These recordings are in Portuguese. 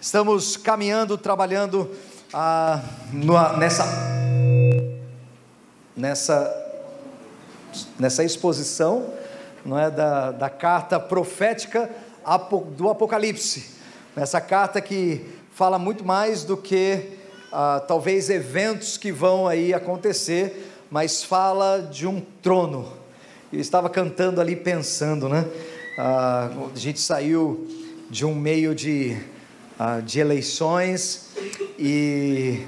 Estamos caminhando, trabalhando nessa exposição, não é, da carta profética do Apocalipse. Nessa carta que fala muito mais do que talvez eventos que vão aí acontecer, mas fala de um trono. Eu estava cantando ali pensando, né? A gente saiu de um meio de eleições e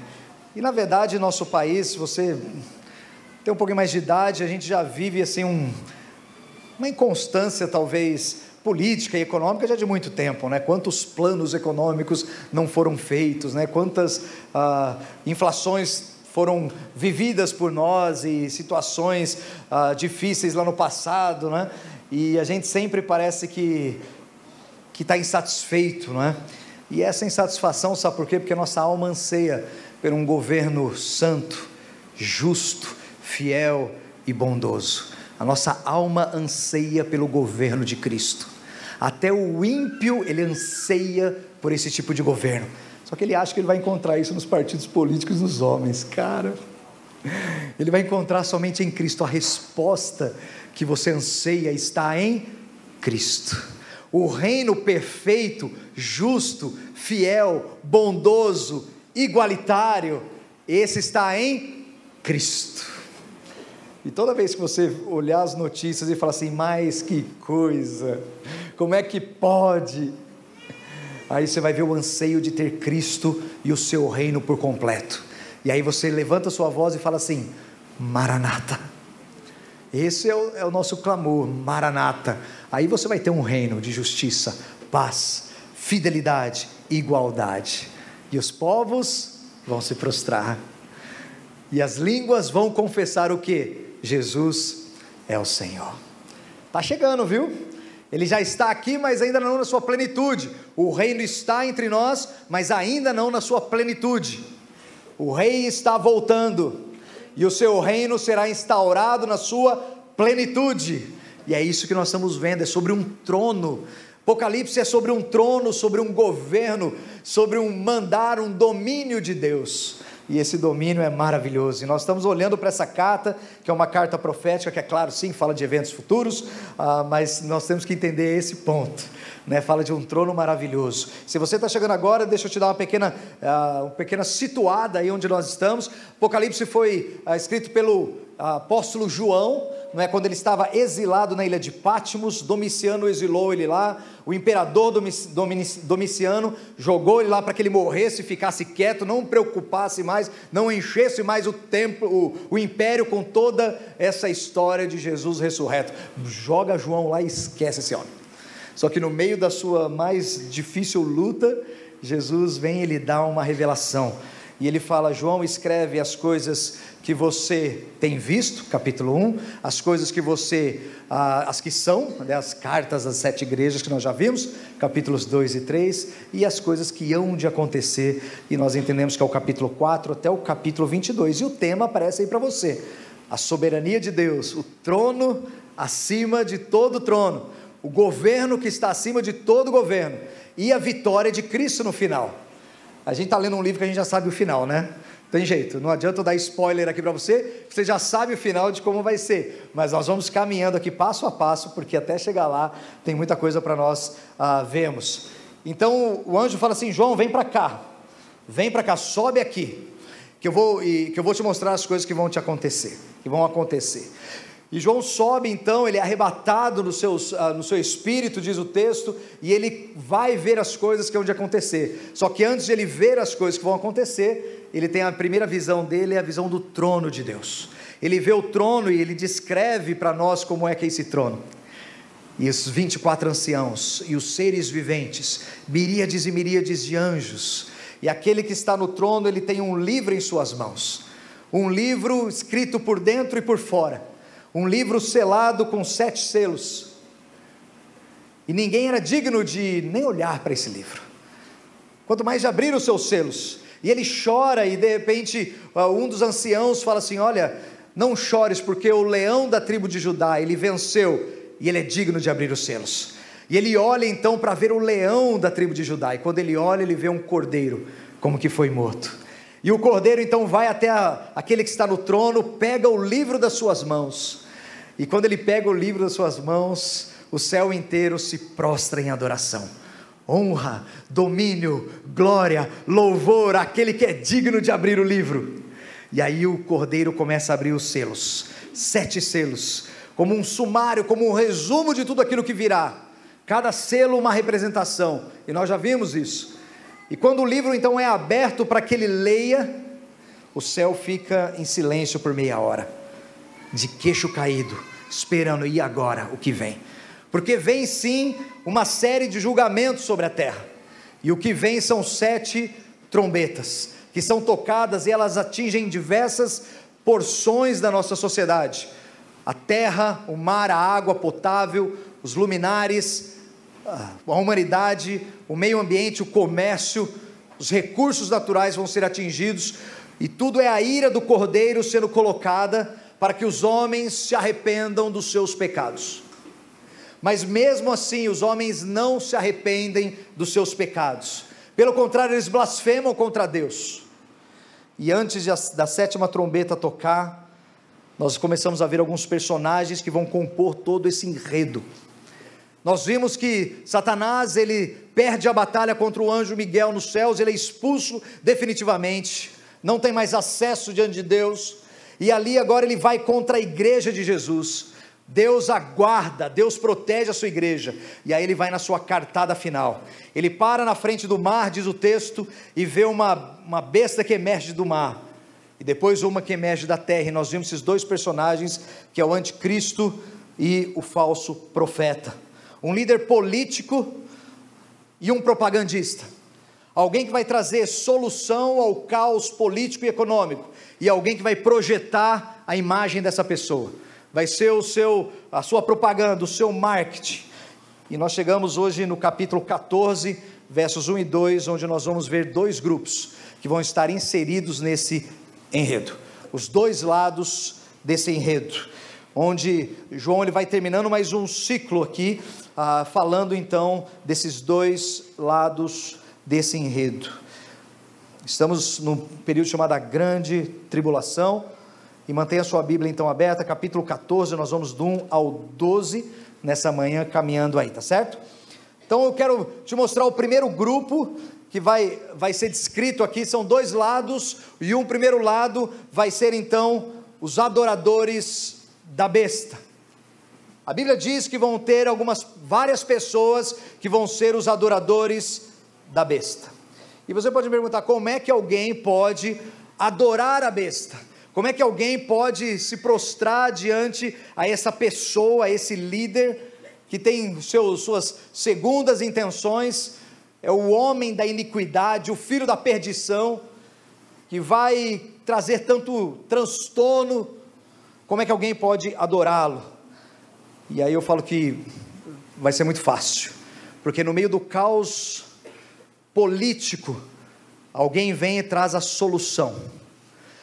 na verdade nosso país, se você tem um pouquinho mais de idade, a gente já vive assim uma inconstância talvez política e econômica já de muito tempo, né? Quantos planos econômicos não foram feitos, né? Quantas inflações foram vividas por nós e situações difíceis lá no passado, né? E a gente sempre parece que está insatisfeito, não é? E essa insatisfação, sabe por quê? Porque a nossa alma anseia por um governo santo, justo, fiel e bondoso. A nossa alma anseia pelo governo de Cristo. Até o ímpio, ele anseia por esse tipo de governo. Só que ele acha que ele vai encontrar isso nos partidos políticos, nos homens. Cara, ele vai encontrar somente em Cristo. A resposta que você anseia está em Cristo. O reino perfeito, justo, fiel, bondoso, igualitário, esse está em Cristo. E toda vez que você olhar as notícias e falar assim, mas que coisa, como é que pode? Aí você vai ver o anseio de ter Cristo e o seu reino por completo. E aí você levanta a sua voz e fala assim, Maranata. Esse é o nosso clamor, Maranata. Aí você vai ter um reino de justiça, paz, fidelidade, igualdade. E os povos vão se prostrar. E as línguas vão confessar o quê? Jesus é o Senhor. Está chegando, viu? Ele já está aqui, mas ainda não na sua plenitude. O reino está entre nós, mas ainda não na sua plenitude. O rei está voltando. E o seu reino será instaurado na sua plenitude. E é isso que nós estamos vendo, é sobre um trono. Apocalipse é sobre um trono, sobre um governo, sobre um mandar, um domínio de Deus. E esse domínio é maravilhoso. E nós estamos olhando para essa carta, que é uma carta profética, que é claro, sim, fala de eventos futuros, mas nós temos que entender esse ponto, né? Fala de um trono maravilhoso. Se você está chegando agora, deixa eu te dar uma pequena situada aí onde nós estamos. Apocalipse foi escrito pelo apóstolo João, não é? Quando ele estava exilado na ilha de Patmos. Domiciano exilou ele lá. O imperador Domiciano jogou ele lá para que ele morresse, ficasse quieto, não preocupasse mais, não enchesse mais o templo, o império com toda essa história de Jesus ressurreto. Joga João lá e esquece esse homem. Só que no meio da sua mais difícil luta, Jesus vem e lhe dá uma revelação. E ele fala, João, escreve as coisas que você tem visto, capítulo 1, as coisas que as que são, né, as cartas das 7 igrejas que nós já vimos, capítulos 2 e 3, e as coisas que hão de acontecer, e nós entendemos que é o capítulo 4 até o capítulo 22, e o tema aparece aí para você, a soberania de Deus, o trono acima de todo trono, o governo que está acima de todo governo, e a vitória de Cristo no final. A gente está lendo um livro que a gente já sabe o final, né? Tem jeito, não adianta eu dar spoiler aqui para você, você já sabe o final de como vai ser, mas nós vamos caminhando aqui passo a passo, porque até chegar lá, tem muita coisa para nós vermos. Então o anjo fala assim, João, vem para cá, sobe aqui, que eu vou te mostrar as coisas que vão acontecer. E João sobe então, ele é arrebatado no seu espírito, diz o texto, e ele vai ver as coisas que vão acontecer. Só que antes de ele ver as coisas que vão acontecer, ele tem a primeira visão dele, é a visão do trono de Deus. Ele vê o trono e ele descreve para nós como é que é esse trono. E os 24 anciãos, e os seres viventes, miríades e miríades de anjos, e aquele que está no trono, ele tem um livro em suas mãos, um livro escrito por dentro e por fora, um livro selado com 7 selos, e ninguém era digno de nem olhar para esse livro, quanto mais de abrir os seus selos. E ele chora, e de repente um dos anciãos fala assim, olha, não chores, porque o leão da tribo de Judá, ele venceu, e ele é digno de abrir os selos. E ele olha então para ver o leão da tribo de Judá, e quando ele olha, ele vê um cordeiro, como que foi morto. E o cordeiro então vai até aquele que está no trono, pega o livro das suas mãos, e quando ele pega o livro das suas mãos, o céu inteiro se prostra em adoração. Honra, domínio, glória, louvor àquele que é digno de abrir o livro. E aí o cordeiro começa a abrir os selos, 7 selos, como um sumário, como um resumo de tudo aquilo que virá. Cada selo uma representação, e nós já vimos isso. E quando o livro então é aberto para que ele leia, o céu fica em silêncio por meia hora, de queixo caído, esperando, e agora o que vem? Porque vem sim uma série de julgamentos sobre a terra, e o que vem são 7 trombetas, que são tocadas e elas atingem diversas porções da nossa sociedade, a terra, o mar, a água potável, os luminares, a humanidade, o meio ambiente, o comércio, os recursos naturais vão ser atingidos, e tudo é a ira do cordeiro sendo colocada, para que os homens se arrependam dos seus pecados. Mas mesmo assim, os homens não se arrependem dos seus pecados, pelo contrário, eles blasfemam contra Deus. E antes da 7ª trombeta tocar, nós começamos a ver alguns personagens que vão compor todo esse enredo. Nós vimos que Satanás, ele perde a batalha contra o anjo Miguel nos céus, ele é expulso definitivamente, não tem mais acesso diante de Deus, e ali agora ele vai contra a igreja de Jesus. Deus aguarda, Deus protege a sua igreja, e aí ele vai na sua cartada final. Ele para na frente do mar, diz o texto, e vê uma besta que emerge do mar, e depois uma que emerge da terra, e nós vimos esses 2 personagens, que é o anticristo e o falso profeta, um líder político e um propagandista, alguém que vai trazer solução ao caos político e econômico, e alguém que vai projetar a imagem dessa pessoa, vai ser a sua propaganda, o seu marketing. E nós chegamos hoje no capítulo 14, versos 1 e 2, onde nós vamos ver 2 grupos, que vão estar inseridos nesse enredo, os 2 lados desse enredo, onde João ele vai terminando mais um ciclo aqui, falando então desses 2 lados desse enredo. Estamos num período chamado a Grande Tribulação, e mantenha a sua Bíblia então aberta, capítulo 14, nós vamos do 1 ao 12, nessa manhã, caminhando aí, tá certo? Então eu quero te mostrar o primeiro grupo, que vai ser descrito aqui, são 2 lados, e um primeiro lado vai ser então, os adoradores da besta. A Bíblia diz que vão ter várias pessoas, que vão ser os adoradores da besta, e você pode me perguntar, como é que alguém pode adorar a besta? Como é que alguém pode se prostrar diante a essa pessoa, a esse líder, que tem suas segundas intenções, é o homem da iniquidade, o filho da perdição, que vai trazer tanto transtorno? Como é que alguém pode adorá-lo? E aí eu falo que vai ser muito fácil, porque no meio do caos político, alguém vem e traz a solução.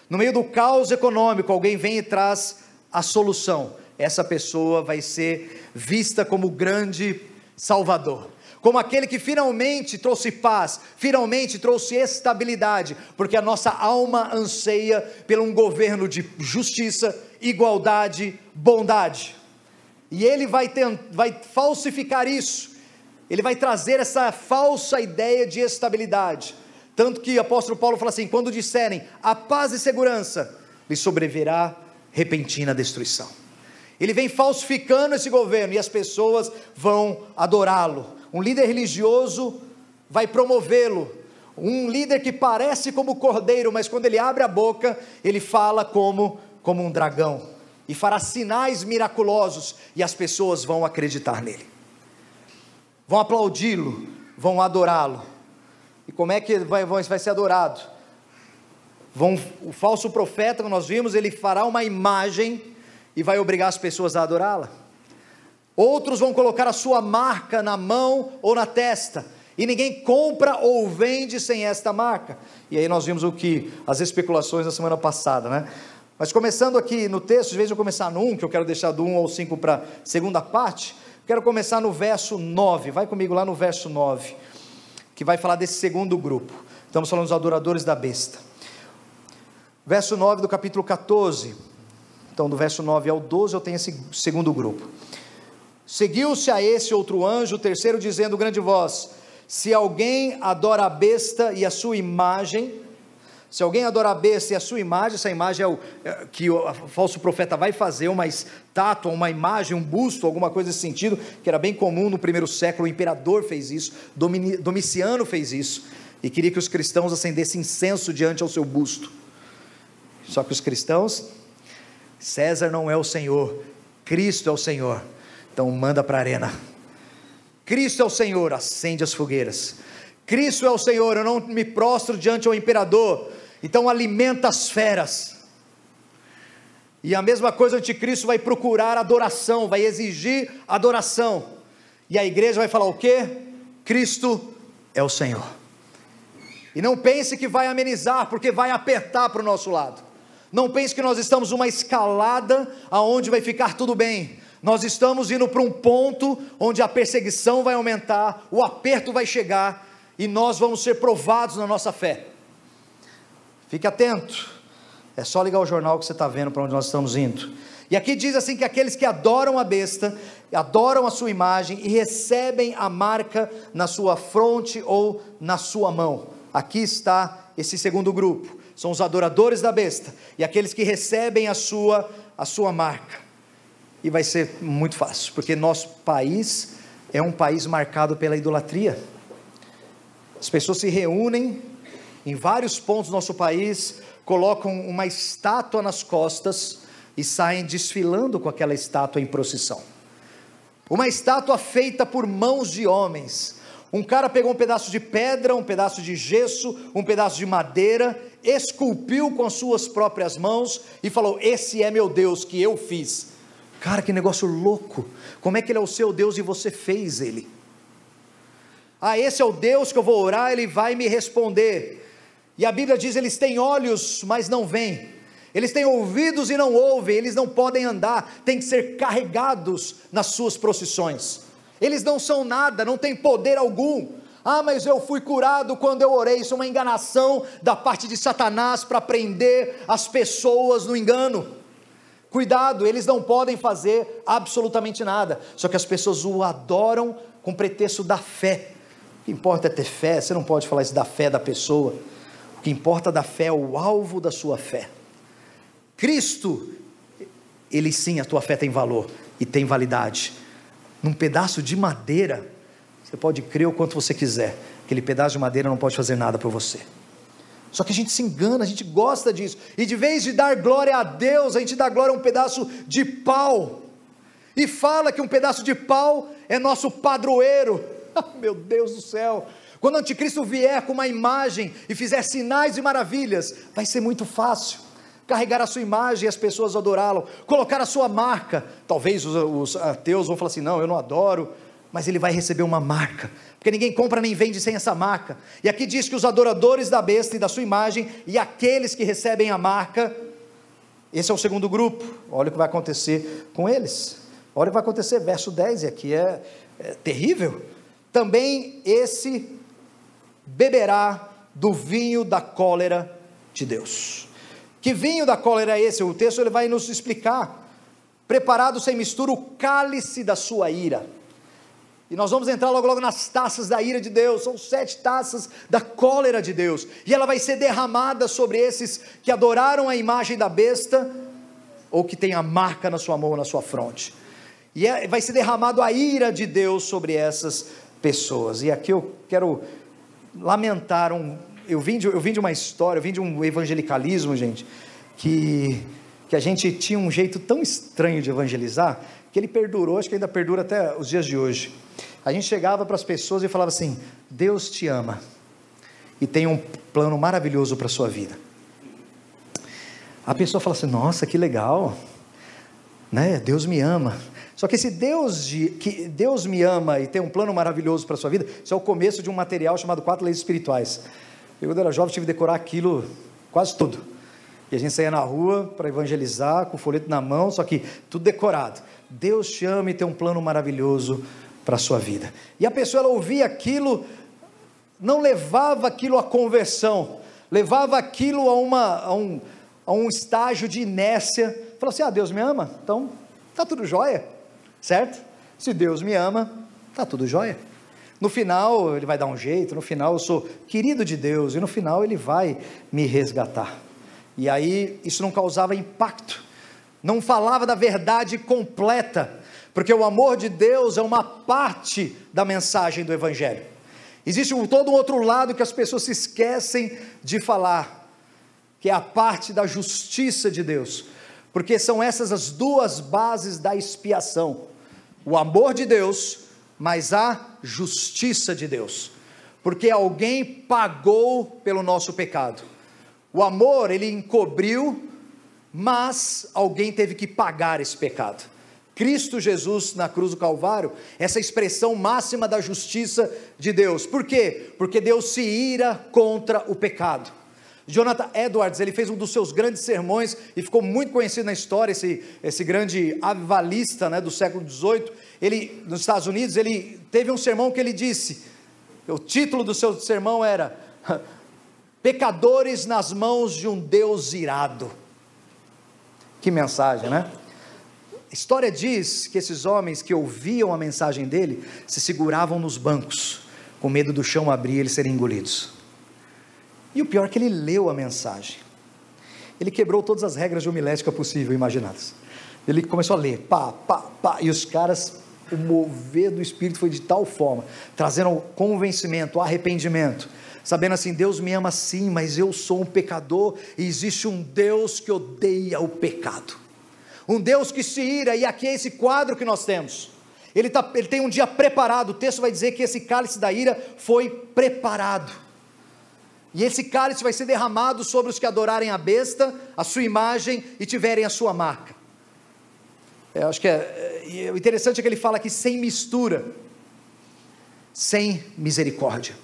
No meio do caos econômico, alguém vem e traz a solução. Essa pessoa vai ser vista como o grande Salvador, como aquele que finalmente trouxe paz, finalmente trouxe estabilidade, porque a nossa alma anseia por um governo de justiça, igualdade, bondade, e ele vai falsificar isso, ele vai trazer essa falsa ideia de estabilidade. Tanto que o apóstolo Paulo fala assim, quando disserem a paz e segurança, lhe sobrevirá repentina destruição. Ele vem falsificando esse governo, e as pessoas vão adorá-lo. Um líder religioso vai promovê-lo, um líder que parece como cordeiro, mas quando ele abre a boca, ele fala como um dragão, e fará sinais miraculosos, e as pessoas vão acreditar nele, vão aplaudi-lo, vão adorá-lo. E como é que vai ser adorado? O falso profeta, como nós vimos, ele fará uma imagem e vai obrigar as pessoas a adorá-la. Outros vão colocar a sua marca na mão ou na testa, e ninguém compra ou vende sem esta marca. E aí nós vimos as especulações na semana passada, né? Mas começando aqui no texto, em vez de eu começar no 1, que eu quero deixar do 1 ao 5 para a segunda parte, Quero começar no verso 9, vai comigo lá no verso 9, que vai falar desse segundo grupo. Estamos falando dos adoradores da besta. Verso 9 do capítulo 14, então do verso 9 ao 12 eu tenho esse segundo grupo. Seguiu-se a esse outro anjo, o terceiro, dizendo grande voz: se alguém adora a besta e a sua imagem, se alguém adora a besta e a sua imagem, essa imagem é que o falso profeta vai fazer, uma estátua, uma imagem, um busto, alguma coisa nesse sentido, que era bem comum no primeiro século. O imperador fez isso, Domiciano fez isso, e queria que os cristãos acendessem incenso diante ao seu busto. Só que os cristãos, César não é o Senhor, Cristo é o Senhor, então manda para a arena. Cristo é o Senhor, acende as fogueiras. Cristo é o Senhor, eu não me prostro diante ao imperador, então alimenta as feras. E a mesma coisa, o anticristo vai procurar adoração, vai exigir adoração, e a igreja vai falar o quê? Cristo é o Senhor. E não pense que vai amenizar, porque vai apertar para o nosso lado. Não pense que nós estamos numa escalada aonde vai ficar tudo bem. Nós estamos indo para um ponto onde a perseguição vai aumentar, o aperto vai chegar, e nós vamos ser provados na nossa fé. Fique atento, é só ligar o jornal que você está vendo para onde nós estamos indo. E aqui diz assim, que aqueles que adoram a besta, adoram a sua imagem e recebem a marca na sua fronte ou na sua mão. Aqui está esse segundo grupo, são os adoradores da besta, e aqueles que recebem a sua marca. E vai ser muito fácil, porque nosso país é um país marcado pela idolatria. As pessoas se reúnem em vários pontos do nosso país, colocam uma estátua nas costas e saem desfilando com aquela estátua em procissão. Uma estátua feita por mãos de homens. Um cara pegou um pedaço de pedra, um pedaço de gesso, um pedaço de madeira, esculpiu com as suas próprias mãos e falou: esse é meu Deus que eu fiz. Cara, que negócio louco. Como é que ele é o seu Deus e você fez ele? Ah, esse é o Deus que eu vou orar, ele vai me responder. E a Bíblia diz: eles têm olhos, mas não veem, eles têm ouvidos e não ouvem, eles não podem andar, têm que ser carregados nas suas procissões. Eles não são nada, não têm poder algum. Ah, mas eu fui curado quando eu orei. Isso é uma enganação da parte de Satanás para prender as pessoas no engano. Cuidado, eles não podem fazer absolutamente nada, só que as pessoas o adoram com pretexto da fé. O que importa é ter fé, você não pode falar isso da fé da pessoa. O que importa da fé é o alvo da sua fé. Cristo, ele sim, a tua fé tem valor e tem validade. Num pedaço de madeira, você pode crer o quanto você quiser, aquele pedaço de madeira não pode fazer nada por você. Só que a gente se engana, a gente gosta disso, e de vez de dar glória a Deus, a gente dá glória a um pedaço de pau, e fala que um pedaço de pau é nosso padroeiro. Meu Deus do céu, quando o anticristo vier com uma imagem e fizer sinais e maravilhas, vai ser muito fácil carregar a sua imagem e as pessoas adorá-lo, colocar a sua marca. Talvez os ateus vão falar assim: não, eu não adoro, mas ele vai receber uma marca, porque ninguém compra nem vende sem essa marca. E aqui diz que os adoradores da besta e da sua imagem, e aqueles que recebem a marca, esse é o segundo grupo. Olha o que vai acontecer com eles, olha o que vai acontecer, verso 10, e aqui é terrível. Também esse beberá do vinho da cólera de Deus. Que vinho da cólera é esse? O texto ele vai nos explicar. Preparado sem mistura o cálice da sua ira. E nós vamos entrar logo nas taças da ira de Deus. São 7 taças da cólera de Deus, e ela vai ser derramada sobre esses que adoraram a imagem da besta, ou que tem a marca na sua mão ou na sua fronte. E vai ser derramado a ira de Deus sobre essas pessoas. E aqui eu quero lamentar eu vim de uma história, eu vim de um evangelicalismo, gente, que a gente tinha um jeito tão estranho de evangelizar, que ele perdurou, acho que ainda perdura até os dias de hoje. A gente chegava para as pessoas e falava assim: Deus te ama, e tem um plano maravilhoso para a sua vida. A pessoa fala assim: nossa, que legal, né? Deus me ama. Só que esse Deus me ama e tem um plano maravilhoso para a sua vida, isso é o começo de um material chamado 4 Leis Espirituais. Eu, quando era jovem, tive que decorar aquilo quase tudo, e a gente saía na rua para evangelizar, com o folheto na mão, só que tudo decorado. Deus te ama e tem um plano maravilhoso para a sua vida. E a pessoa, ela ouvia aquilo, não levava aquilo à conversão, levava aquilo a um estágio de inércia. Falou assim: Deus me ama, então está tudo jóia, certo? Se Deus me ama, está tudo jóia. No final Ele vai dar um jeito, no final eu sou querido de Deus, e no final Ele vai me resgatar. E aí isso não causava impacto, não falava da verdade completa, porque o amor de Deus é uma parte da mensagem do Evangelho. Existe todo um outro lado que as pessoas se esquecem de falar, que é a parte da justiça de Deus, porque são essas as duas bases da expiação: o amor de Deus, mas a justiça de Deus, porque alguém pagou pelo nosso pecado. O amor, ele encobriu, mas alguém teve que pagar esse pecado. Cristo Jesus na cruz do Calvário, essa expressão máxima da justiça de Deus. Por quê? Porque Deus se ira contra o pecado. Jonathan Edwards, ele fez um dos seus grandes sermões, e ficou muito conhecido na história, esse grande avivalista, né, do século XVIII, ele, nos Estados Unidos, ele teve um sermão que ele disse, o título do seu sermão era: Pecadores nas mãos de um Deus irado. Que mensagem, né? A história diz que esses homens que ouviam a mensagem dele, se seguravam nos bancos, com medo do chão abrir e eles serem engolidos. E o pior é que ele leu a mensagem, ele quebrou todas as regras de homilética possível e imaginadas. Ele começou a ler, pá, pá, pá, e os caras, o mover do Espírito foi de tal forma, trazendo convencimento, arrependimento, sabendo assim: Deus me ama sim, mas eu sou um pecador, e existe um Deus que odeia o pecado, um Deus que se ira. E aqui é esse quadro que nós temos, ele tem um dia preparado. O texto vai dizer que esse cálice da ira foi preparado, e esse cálice vai ser derramado sobre os que adorarem a besta, a sua imagem, e tiverem a sua marca. Eu acho que o interessante é que ele fala aqui sem mistura, sem misericórdia.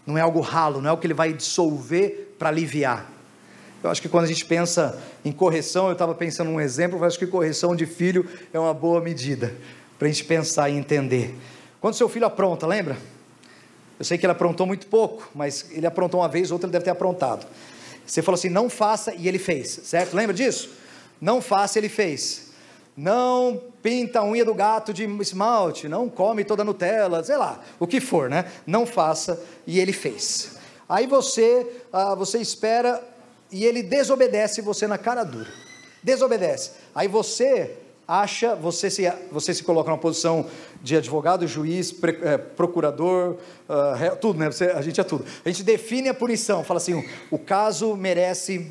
Não é algo ralo, não é o que ele vai dissolver para aliviar. Eu acho que quando a gente pensa em correção, eu estava pensando num exemplo, eu acho que correção de filho é uma boa medida, para a gente pensar e entender. Quando seu filho apronta, lembra? Eu sei que ele aprontou muito pouco, mas ele aprontou uma vez, outra ele deve ter aprontado. Você falou assim: não faça, e ele fez, certo? Lembra disso? Não faça, ele fez. Não pinta a unha do gato de esmalte, não come toda a Nutella, sei lá, o que for, né? Não faça, e ele fez. Aí você espera, e ele desobedece você na cara dura, desobedece. Aí você acha, você se coloca numa posição de advogado, juiz, procurador, tudo, né? A gente é tudo. A gente define a punição, fala assim: o caso merece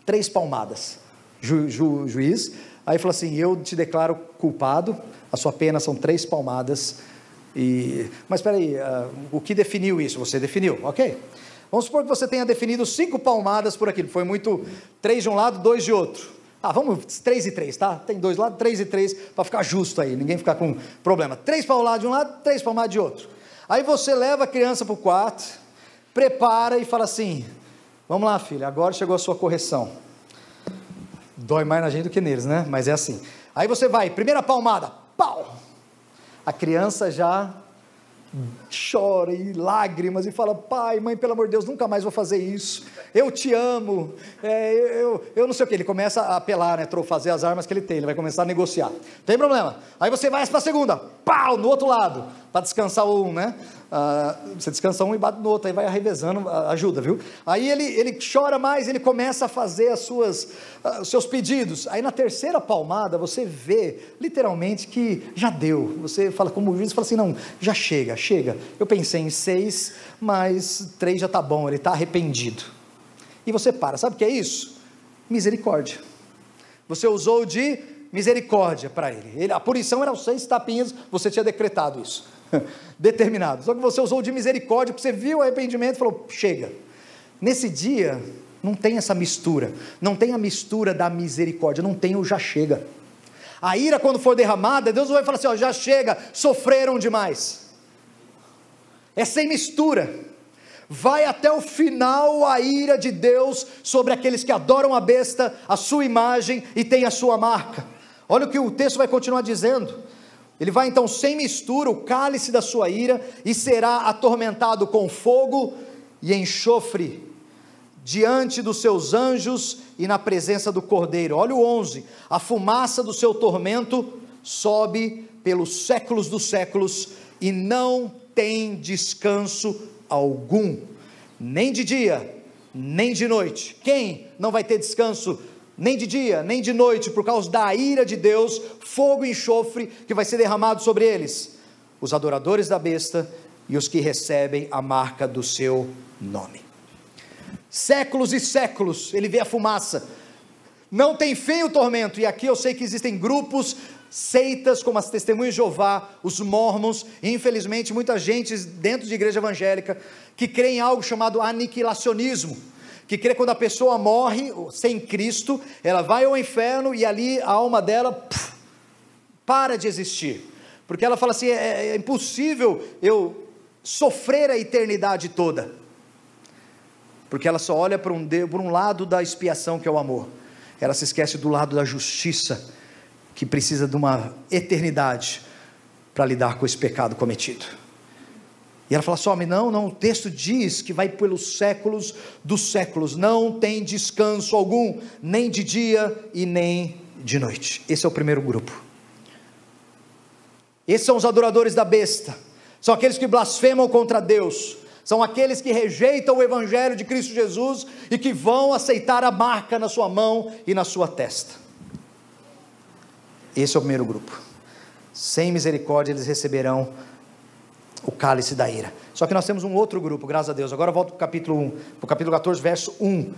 3 palmadas. Juiz, aí fala assim: eu te declaro culpado, a sua pena são 3 palmadas. Mas espera aí, o que definiu isso? Você definiu, ok? Vamos supor que você tenha definido 5 palmadas por aquilo, foi muito 3 de um lado, 2 de outro. Vamos 3 e 3, tá? Tem 2 lados, 3 e 3, para ficar justo aí, ninguém ficar com problema. 3 palmadas de um lado, 3 palmadas de outro. Aí você leva a criança para o quarto, prepara e fala assim: vamos lá, filha, agora chegou a sua correção. Dói mais na gente do que neles, né? Mas é assim. Aí você vai, primeira palmada, pau! A criança já chora e lágrimas e fala: pai, mãe, pelo amor de Deus, nunca mais vou fazer isso, eu te amo, eu não sei o que. Ele começa a apelar, né, fazer as armas que ele tem, ele vai começar a negociar, tem problema. Aí você vai para a segunda, pau, no outro lado, para descansar um, né? Você descansa um e bate no outro, aí vai revezando, ajuda, viu? Aí ele chora mais, ele começa a fazer os seus pedidos. Aí na terceira palmada você vê literalmente que já deu. Você fala, como juiz, fala assim: não, já chega, eu pensei em 6, mas 3 já está bom, ele está arrependido. E você para, sabe o que é isso? Misericórdia. Você usou de misericórdia para ele. A punição era os 6 tapinhas, você tinha decretado isso, determinado. Só que você usou de misericórdia, porque você viu o arrependimento e falou: chega. Nesse dia não tem essa mistura, não tem a mistura da misericórdia, não tem o já chega. A ira, quando for derramada, Deus vai falar assim: ó, já chega, sofreram demais. É sem mistura. Vai até o final a ira de Deus sobre aqueles que adoram a besta, a sua imagem e têm a sua marca. Olha o que o texto vai continuar dizendo. Ele vai então sem mistura o cálice da sua ira, e será atormentado com fogo e enxofre diante dos seus anjos e na presença do Cordeiro. Olha o 11, a fumaça do seu tormento sobe pelos séculos dos séculos, e não tem descanso algum, nem de dia, nem de noite. Quem não vai ter descanso nem de dia, nem de noite, por causa da ira de Deus, fogo e enxofre que vai ser derramado sobre eles? Os adoradores da besta e os que recebem a marca do seu nome. Séculos e séculos, ele vê a fumaça, não tem fim o tormento. E aqui eu sei que existem grupos, seitas como as Testemunhas de Jeová, os Mormons, e infelizmente muita gente dentro de igreja evangélica, que crê em algo chamado aniquilacionismo, que crê que quando a pessoa morre sem Cristo, ela vai ao inferno e ali a alma dela para de existir, porque ela fala assim, é impossível eu sofrer a eternidade toda, porque ela só olha por um lado da expiação, que é o amor. Ela se esquece do lado da justiça, que precisa de uma eternidade para lidar com esse pecado cometido. E ela fala assim, não, o texto diz que vai pelos séculos dos séculos, não tem descanso algum, nem de dia e nem de noite. Esse é o primeiro grupo. Esses são os adoradores da besta, são aqueles que blasfemam contra Deus, são aqueles que rejeitam o evangelho de Cristo Jesus e que vão aceitar a marca na sua mão e na sua testa. Esse é o primeiro grupo. Sem misericórdia eles receberão o cálice da ira. Só que nós temos um outro grupo, graças a Deus. Agora eu volto para o capítulo 14, verso 1.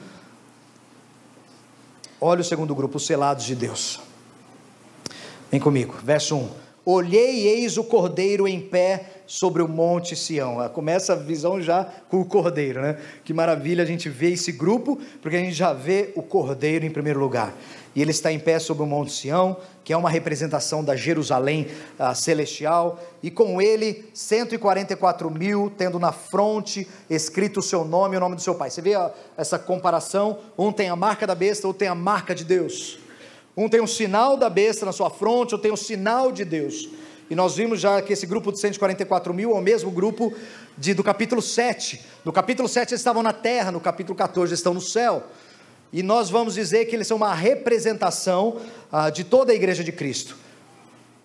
Olha o segundo grupo, os selados de Deus. Vem comigo, verso 1. Olhei e eis o Cordeiro em pé sobre o monte Sião. Começa a visão já com o Cordeiro, né? Que maravilha a gente vê esse grupo, porque a gente já vê o Cordeiro em primeiro lugar. E ele está em pé sobre o monte Sião, que é uma representação da Jerusalém celestial, e com ele 144.000, tendo na fronte escrito o seu nome e o nome do seu pai. Você vê essa comparação? Um tem a marca da besta, outro tem a marca de Deus. Um tem o sinal da besta na sua fronte, outro tem o sinal de Deus. E nós vimos já que esse grupo de 144.000 é o mesmo grupo do capítulo 7. No capítulo 7 eles estavam na terra, no capítulo 14 eles estão no céu. E nós vamos dizer que eles são uma representação de toda a igreja de Cristo.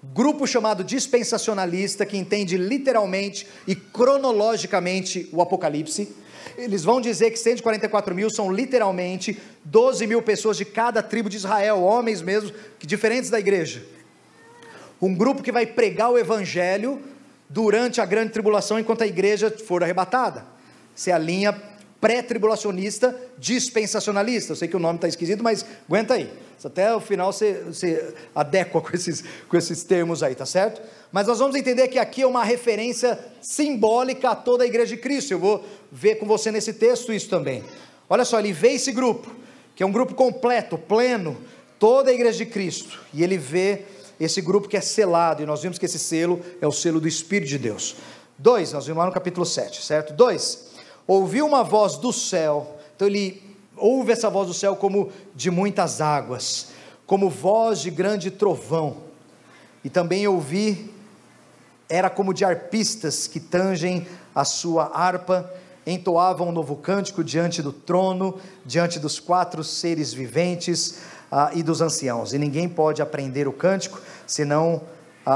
Grupo chamado dispensacionalista, que entende literalmente e cronologicamente o Apocalipse. Eles vão dizer que 144.000 são literalmente 12.000 pessoas de cada tribo de Israel, homens mesmo, diferentes da igreja. Um grupo que vai pregar o evangelho durante a grande tribulação, enquanto a igreja for arrebatada. Essa é a linha pré-tribulacionista dispensacionalista. Eu sei que o nome está esquisito, mas aguenta aí, até o final você adequa com esses termos aí, tá certo? Mas nós vamos entender que aqui é uma referência simbólica a toda a igreja de Cristo. Eu vou ver com você nesse texto isso também. Olha só, ele vê esse grupo, que é um grupo completo, pleno, toda a igreja de Cristo, e ele vê esse grupo que é selado, e nós vimos que esse selo é o selo do Espírito de Deus. 2, nós vimos lá no capítulo 7, certo? 2, ouviu uma voz do céu. Então ele ouve essa voz do céu como de muitas águas, como voz de grande trovão, e também ouvi, era como de arpistas que tangem a sua harpa, entoavam um novo cântico diante do trono, diante dos 4 seres viventes e dos anciãos, e ninguém pode aprender o cântico, senão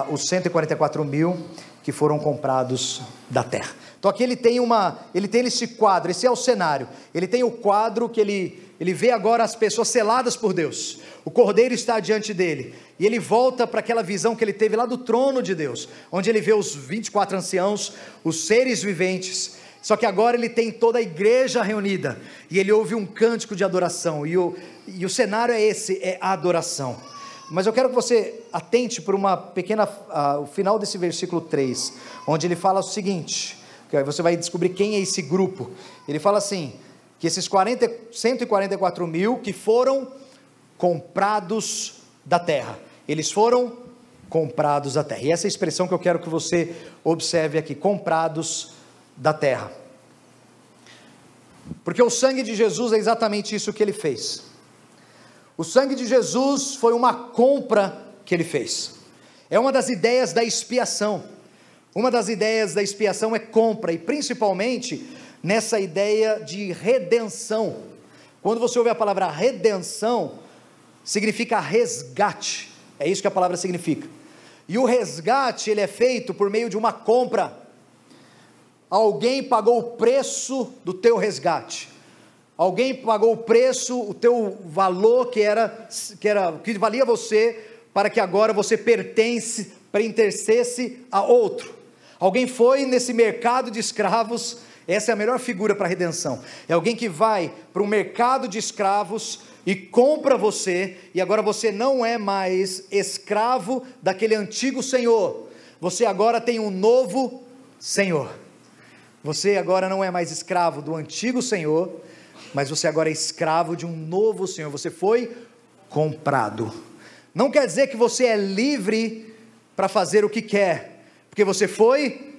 os 144.000 que foram comprados da terra. Então aqui ele tem esse quadro, esse é o cenário, ele tem o quadro que ele vê agora as pessoas seladas por Deus, o Cordeiro está diante dele, e ele volta para aquela visão que ele teve lá do trono de Deus, onde ele vê os 24 anciãos, os seres viventes, só que agora ele tem toda a igreja reunida, e ele ouve um cântico de adoração, e o cenário é esse, é a adoração. Mas eu quero que você atente por uma pequena, o final desse versículo 3, onde ele fala o seguinte, que aí você vai descobrir quem é esse grupo. Ele fala assim, que esses 144.000 que foram comprados da terra, eles foram comprados da terra, e essa é a expressão que eu quero que você observe aqui, comprados da terra, porque o sangue de Jesus é exatamente isso que ele fez. O sangue de Jesus foi uma compra que ele fez. É uma das ideias da expiação. Uma das ideias da expiação é compra, e principalmente nessa ideia de redenção. Quando você ouve a palavra redenção, significa resgate. É isso que a palavra significa. E o resgate, ele é feito por meio de uma compra. Alguém pagou o preço do teu resgate. Alguém pagou o preço, o teu valor que valia você, para que agora você pertencesse a outro. Alguém foi nesse mercado de escravos. Essa é a melhor figura para a redenção. É alguém que vai para um mercado de escravos e compra você, e agora você não é mais escravo daquele antigo senhor. Você agora tem um novo senhor. Você agora não é mais escravo do antigo senhor, mas você agora é escravo de um novo senhor. Você foi comprado. Não quer dizer que você é livre para fazer o que quer, porque você foi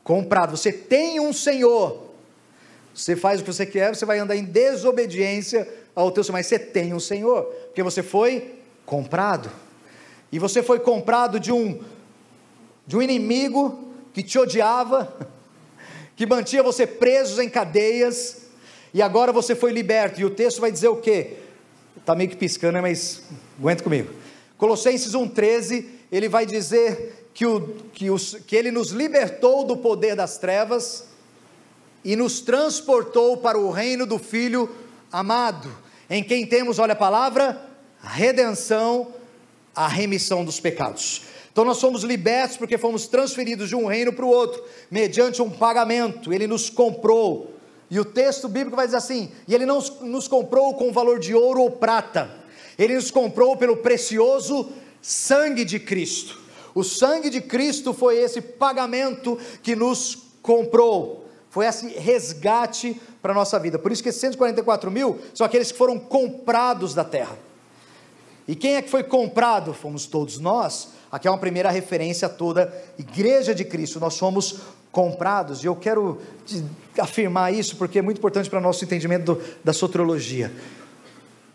comprado. Você tem um senhor. Você faz o que você quer, você vai andar em desobediência ao teu senhor, mas você tem um senhor, porque você foi comprado. E você foi comprado de um inimigo que te odiava, que mantinha você preso em cadeias, e agora você foi liberto. E o texto vai dizer o quê? Está meio que piscando, mas aguenta comigo. Colossenses 1,13, ele vai dizer que ele nos libertou do poder das trevas e nos transportou para o reino do Filho amado, em quem temos, olha a palavra, redenção, a remissão dos pecados. Então nós somos libertos porque fomos transferidos de um reino para o outro, mediante um pagamento. Ele nos comprou, e o texto bíblico vai dizer assim: e ele não nos comprou com valor de ouro ou prata, ele nos comprou pelo precioso sangue de Cristo. O sangue de Cristo foi esse pagamento que nos comprou, foi esse resgate para a nossa vida. Por isso que esses 144 mil são aqueles que foram comprados da terra. E quem é que foi comprado? Fomos todos nós. Aqui é uma primeira referência a toda a igreja de Cristo. Nós fomos comprados, e eu quero afirmar isso porque é muito importante para o nosso entendimento da soteriologia.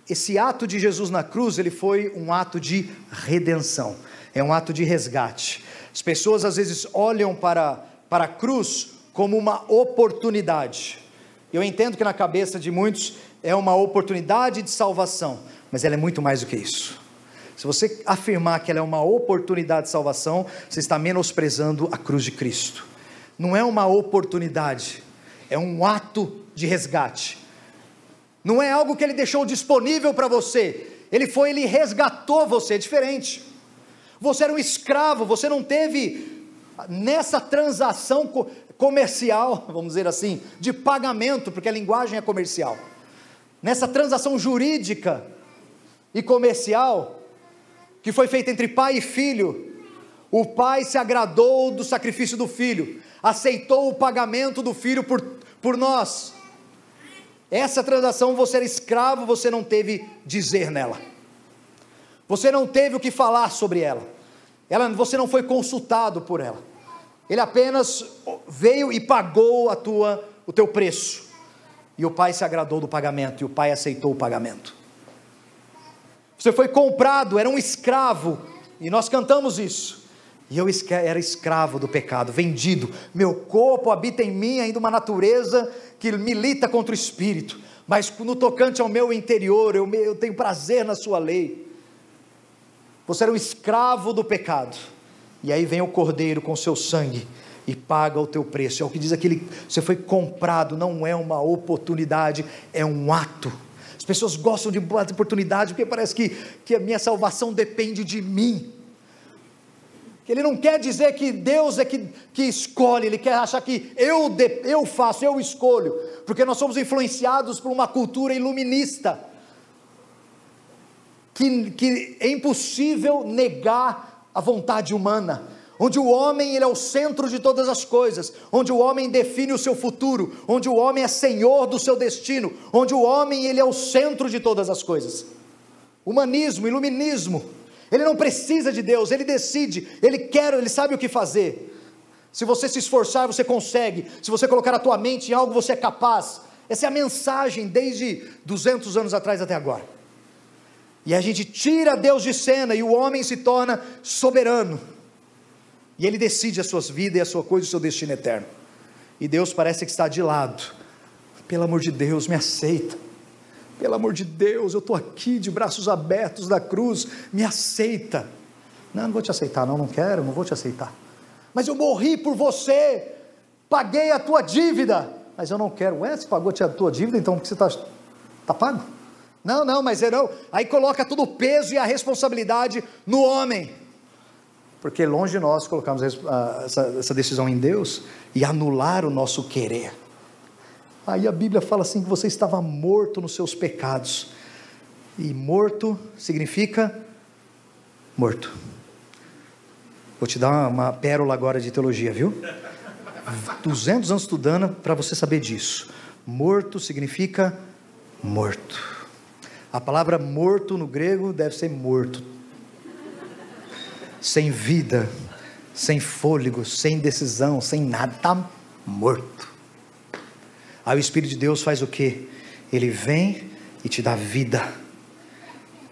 Esse ato de Jesus na cruz, ele foi um ato de redenção, é um ato de resgate. As pessoas às vezes olham para a cruz como uma oportunidade. Eu entendo que na cabeça de muitos é uma oportunidade de salvação, mas ela é muito mais do que isso. Se você afirmar que ela é uma oportunidade de salvação, você está menosprezando a cruz de Cristo. Não é uma oportunidade, é um ato de resgate. Não é algo que ele deixou disponível para você, ele resgatou você. É diferente. Você era um escravo, você não teve nessa transação comercial, vamos dizer assim, de pagamento, porque a linguagem é comercial, nessa transação jurídica e comercial, que foi feita entre pai e filho. O pai se agradou do sacrifício do filho, aceitou o pagamento do filho por nós. Essa transação, você era escravo, você não teve dizer nela, você não teve o que falar sobre ela, você não foi consultado por ela, ele apenas veio e pagou o teu preço, e o pai se agradou do pagamento, e o pai aceitou o pagamento. Você foi comprado, era um escravo, e nós cantamos isso, e eu era escravo do pecado, vendido, meu corpo habita em mim ainda uma natureza que milita contra o espírito, mas no tocante ao meu interior, eu tenho prazer na sua lei. Você era um escravo do pecado, e aí vem o Cordeiro com seu sangue, e paga o teu preço. É o que diz aquele, você foi comprado, não é uma oportunidade, é um ato. As pessoas gostam de oportunidade, porque parece que a minha salvação depende de mim. Ele não quer dizer que Deus é que escolhe, ele quer achar que eu faço, eu escolho, porque nós somos influenciados por uma cultura iluminista, que é impossível negar a vontade humana, onde o homem ele é o centro de todas as coisas, onde o homem define o seu futuro, onde o homem é senhor do seu destino, onde o homem ele é o centro de todas as coisas. Humanismo, iluminismo. Ele não precisa de Deus, ele decide, ele quer, ele sabe o que fazer. Se você se esforçar, você consegue. Se você colocar a tua mente em algo, você é capaz. Essa é a mensagem desde 200 anos atrás até agora. E a gente tira Deus de cena e o homem se torna soberano. E ele decide as suas vidas e a sua coisa, o seu destino eterno. E Deus parece que está de lado. Pelo amor de Deus, me aceita. Pelo amor de Deus, eu estou aqui de braços abertos da cruz, me aceita. Não vou te aceitar, não quero, não vou te aceitar. Mas eu morri por você, paguei a tua dívida. Mas eu não quero. Você pagou a tua dívida, então por que você está pago? Não, mas não. Aí coloca todo o peso e a responsabilidade no homem. Porque longe de nós colocarmos essa decisão em Deus e anular o nosso querer. Aí a Bíblia fala assim que você estava morto nos seus pecados. E morto significa morto. Vou te dar uma pérola agora de teologia, viu? 200 anos estudando para você saber disso. Morto significa morto. A palavra morto no grego deve ser morto. Sem vida, sem fôlego, sem decisão, sem nada, está morto. Aí o Espírito de Deus faz o quê? Ele vem e te dá vida.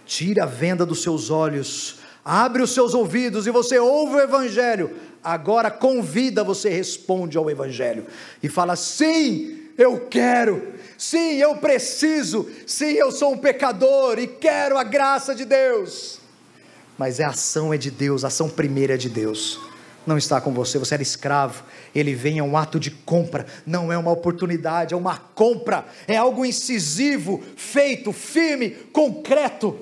Tira a venda dos seus olhos, abre os seus ouvidos e você ouve o Evangelho. Agora com vida você responde ao Evangelho e fala: sim, eu quero, sim, eu preciso, sim, eu sou um pecador e quero a graça de Deus. Mas a ação é de Deus, a ação primeira é de Deus. Não está com você, você era escravo. Ele vem, é um ato de compra, não é uma oportunidade, é uma compra, é algo incisivo, feito, firme, concreto.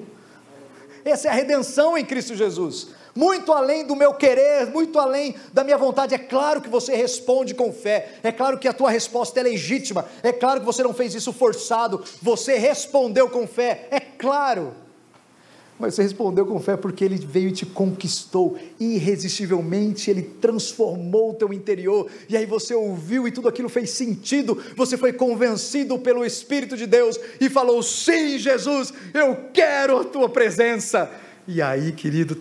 Essa é a redenção em Cristo Jesus. Muito além do meu querer, muito além da minha vontade. É claro que você responde com fé, é claro que a tua resposta é legítima, é claro que você não fez isso forçado, você respondeu com fé, é claro. Mas você respondeu com fé porque Ele veio e te conquistou, irresistivelmente, Ele transformou o teu interior, e aí você ouviu e tudo aquilo fez sentido, você foi convencido pelo Espírito de Deus, e falou: sim, Jesus, eu quero a tua presença. E aí, querido,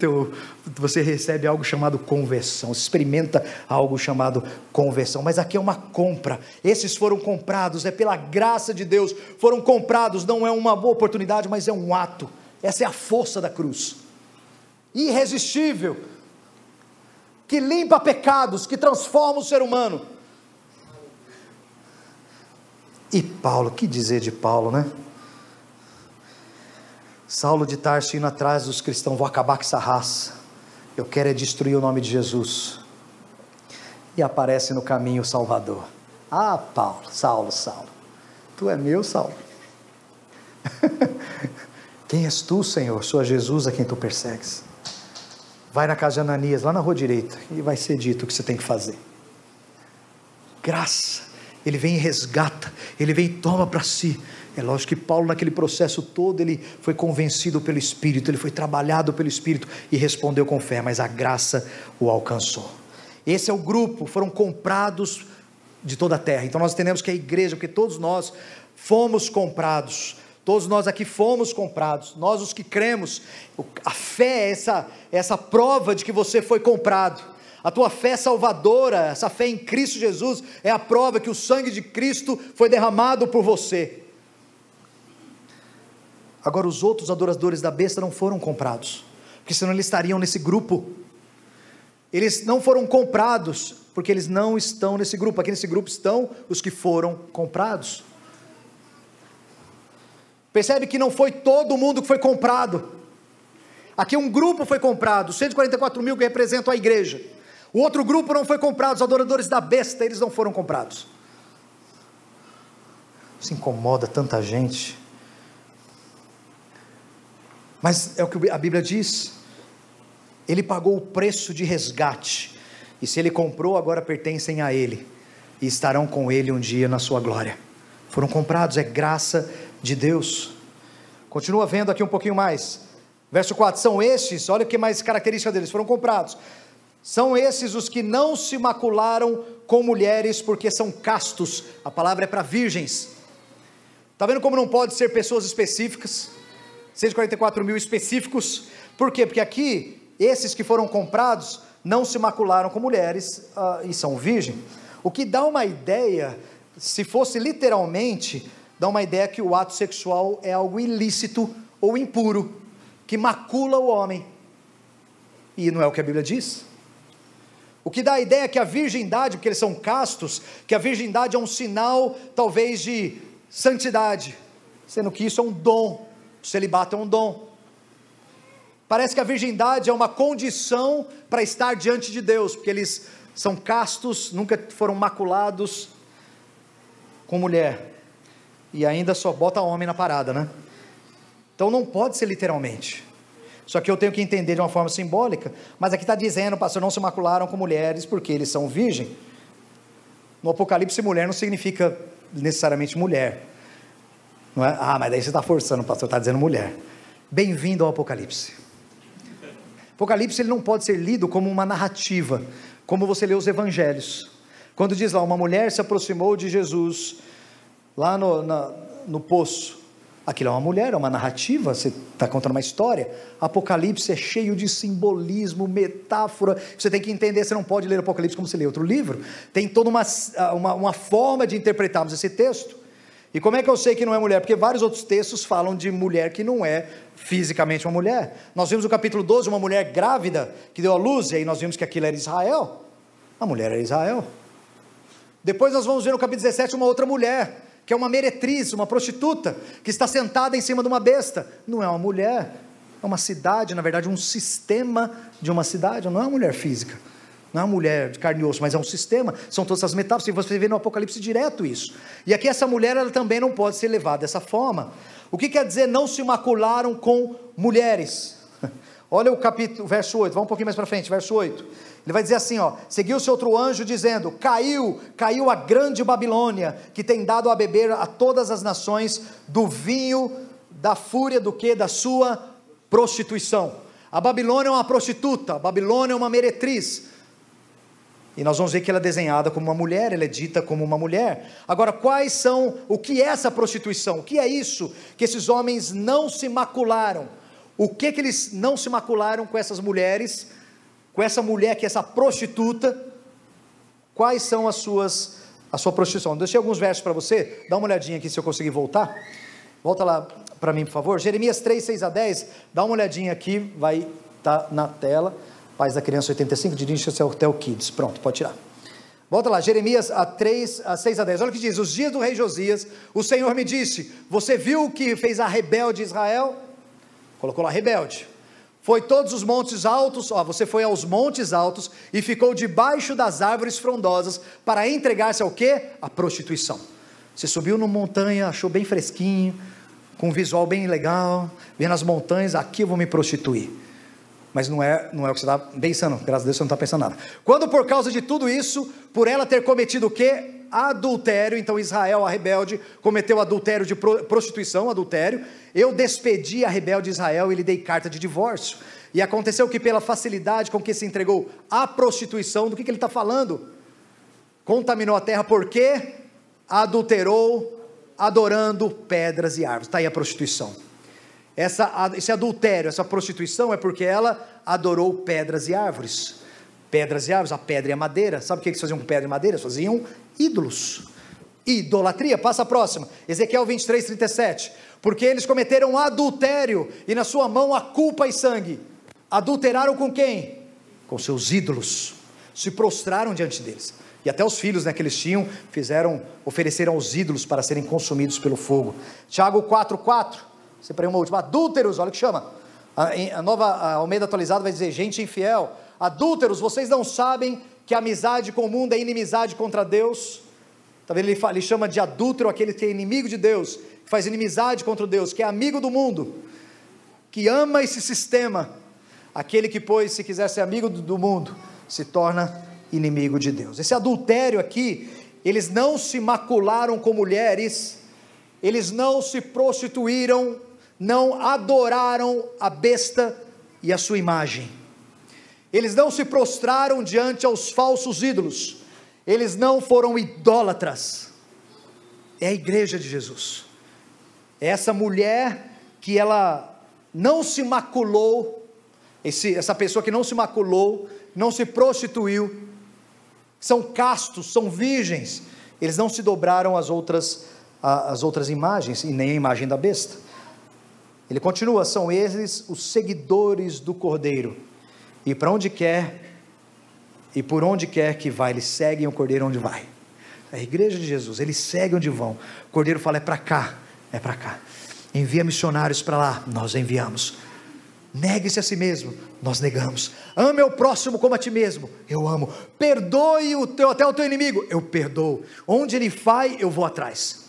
você recebe algo chamado conversão, experimenta algo chamado conversão. Mas aqui é uma compra, esses foram comprados, é pela graça de Deus, foram comprados, não é uma boa oportunidade, mas é um ato. Essa é a força da cruz, irresistível, que limpa pecados, que transforma o ser humano. E Paulo, que dizer de Paulo, né? Saulo de Tarso indo atrás dos cristãos: vou acabar com essa raça, eu quero é destruir o nome de Jesus. E aparece no caminho o Salvador. Ah, Paulo, Saulo, tu é meu, Saulo. Quem és tu, Senhor? Sou Jesus a quem tu persegues. Vai na casa de Ananias, lá na rua direita, e vai ser dito o que você tem que fazer. Graça, Ele vem e resgata, Ele vem e toma para si. É lógico que Paulo, naquele processo todo, ele foi convencido pelo Espírito, ele foi trabalhado pelo Espírito e respondeu com fé, mas a graça o alcançou. Esse é o grupo, foram comprados de toda a terra. Então nós entendemos que a igreja, porque todos nós fomos comprados. Todos nós aqui fomos comprados, nós os que cremos. A fé é essa prova de que você foi comprado. A tua fé salvadora, essa fé em Cristo Jesus, é a prova que o sangue de Cristo foi derramado por você. Agora os outros adoradores da besta não foram comprados, porque senão eles estariam nesse grupo. Eles não foram comprados, porque eles não estão nesse grupo. Aqui nesse grupo estão os que foram comprados. Percebe que não foi todo mundo que foi comprado. Aqui um grupo foi comprado, 144 mil que representam a igreja. O outro grupo não foi comprado, os adoradores da besta, eles não foram comprados. Isso incomoda tanta gente. Mas é o que a Bíblia diz. Ele pagou o preço de resgate. E se ele comprou, agora pertencem a ele. E estarão com ele um dia na sua glória. Foram comprados, é graça de Deus. Continua vendo aqui um pouquinho mais, verso 4, são estes, olha o que mais característica deles, foram comprados, são esses os que não se macularam com mulheres, porque são castos, a palavra é para virgens. Está vendo como não pode ser pessoas específicas, 144 mil específicos, por quê? Porque aqui, esses que foram comprados, não se macularam com mulheres, e são virgens, o que dá uma ideia, se fosse literalmente, dá uma ideia que o ato sexual é algo ilícito ou impuro, que macula o homem, e não é o que a Bíblia diz. O que dá a ideia é que a virgindade, porque eles são castos, que a virgindade é um sinal talvez de santidade, sendo que isso é um dom, o celibato é um dom. Parece que a virgindade é uma condição para estar diante de Deus, porque eles são castos, nunca foram maculados com mulher, e ainda só bota homem na parada, né? Então não pode ser literalmente, só que eu tenho que entender de uma forma simbólica, mas aqui está dizendo, pastor, não se macularam com mulheres, porque eles são virgem. No Apocalipse, mulher não significa necessariamente mulher, não é? Mas daí você está forçando, pastor, está dizendo mulher. Bem-vindo ao Apocalipse. Apocalipse ele não pode ser lido como uma narrativa, como você lê os evangelhos, quando diz lá, uma mulher se aproximou de Jesus, lá no poço, aquilo é uma mulher, é uma narrativa, você está contando uma história. Apocalipse é cheio de simbolismo, metáfora, você tem que entender, você não pode ler Apocalipse como você lê outro livro, tem toda uma forma de interpretarmos esse texto. E como é que eu sei que não é mulher? Porque vários outros textos falam de mulher que não é fisicamente uma mulher. Nós vimos no capítulo 12, uma mulher grávida, que deu à luz, e aí nós vimos que aquilo era Israel, a mulher era Israel. Depois nós vamos ver no capítulo 17, uma outra mulher, que é uma meretriz, uma prostituta, que está sentada em cima de uma besta. Não é uma mulher, é uma cidade, na verdade um sistema de uma cidade, não é uma mulher física, não é uma mulher de carne e osso, mas é um sistema, são todas essas metáforas, e você vê no Apocalipse direto isso. E aqui essa mulher, ela também não pode ser levada dessa forma. O que quer dizer não se macularam com mulheres? Olha o capítulo, verso 8, vamos um pouquinho mais para frente, verso 8, ele vai dizer assim, seguiu-se outro anjo dizendo, caiu a grande Babilônia, que tem dado a beber a todas as nações do vinho da fúria do que? Da sua prostituição. A Babilônia é uma prostituta, a Babilônia é uma meretriz, e nós vamos ver que ela é desenhada como uma mulher, ela é dita como uma mulher. Agora, o que é essa prostituição? O que é isso que esses homens não se macularam? O que eles não se macularam com essas mulheres, com essa mulher que é essa prostituta? Quais são a sua prostituição? Deixei alguns versos para você, dá uma olhadinha aqui se eu conseguir voltar. Volta lá para mim, por favor. Jeremias 3, 6 a 10, dá uma olhadinha aqui, vai estar na tela. Pais da Criança 85, dirige-se até o Kids. Pronto, pode tirar. Volta lá, Jeremias 3, 6 a 10. Olha o que diz: os dias do rei Josias, o Senhor me disse, você viu o que fez a rebelde Israel? Colocou lá, rebelde. Foi todos os montes altos, você foi aos montes altos, e ficou debaixo das árvores frondosas, para entregar-se ao quê? A prostituição. Você subiu numa montanha, achou bem fresquinho, com um visual bem legal, vendo as montanhas, aqui eu vou me prostituir. Mas não é o que você está pensando, graças a Deus você não está pensando nada. Quando por causa de tudo isso, por ela ter cometido o quê? Adultério, então Israel, a rebelde, cometeu adultério de prostituição, adultério, eu despedi a rebelde Israel e lhe dei carta de divórcio, e aconteceu que pela facilidade com que se entregou à prostituição, do que ele está falando? Contaminou a terra porque adulterou, adorando pedras e árvores. Está aí a prostituição. Esse adultério, essa prostituição é porque ela adorou pedras e árvores. Pedras e árvores, a pedra e a madeira. Sabe o que eles faziam com pedra e madeira? Eles faziam ídolos. Idolatria, passa a próxima. Ezequiel 23, 37. Porque eles cometeram adultério, e na sua mão há culpa e sangue. Adulteraram com quem? Com seus ídolos. Se prostraram diante deles. E até os filhos, que eles tinham, ofereceram aos ídolos para serem consumidos pelo fogo. Tiago 4, 4. Sempre uma última, adúlteros, olha o que chama, a nova Almeida atualizada vai dizer, gente infiel, adúlteros, vocês não sabem que a amizade com o mundo é inimizade contra Deus? Tá vendo? Ele chama de adúltero aquele que é inimigo de Deus, que faz inimizade contra Deus, que é amigo do mundo, que ama esse sistema. Aquele que, pois, se quiser ser amigo do mundo, se torna inimigo de Deus. Esse adultério aqui, eles não se macularam com mulheres, eles não se prostituíram, não adoraram a besta e a sua imagem, eles não se prostraram diante aos falsos ídolos, eles não foram idólatras. É a igreja de Jesus, é essa mulher que ela não se maculou, essa pessoa que não se maculou, não se prostituiu, são castos, são virgens, eles não se dobraram às outras imagens, e nem a imagem da besta. Ele continua: são eles os seguidores do Cordeiro, e para onde quer, e por onde quer que vai, eles seguem o Cordeiro onde vai. A igreja de Jesus, eles seguem onde vão. O Cordeiro fala: é para cá, é para cá. Envia missionários para lá, nós enviamos. Negue-se a si mesmo, nós negamos. Ame ao próximo como a ti mesmo, eu amo. Perdoe até o teu inimigo, eu perdoo. Onde ele vai, eu vou atrás.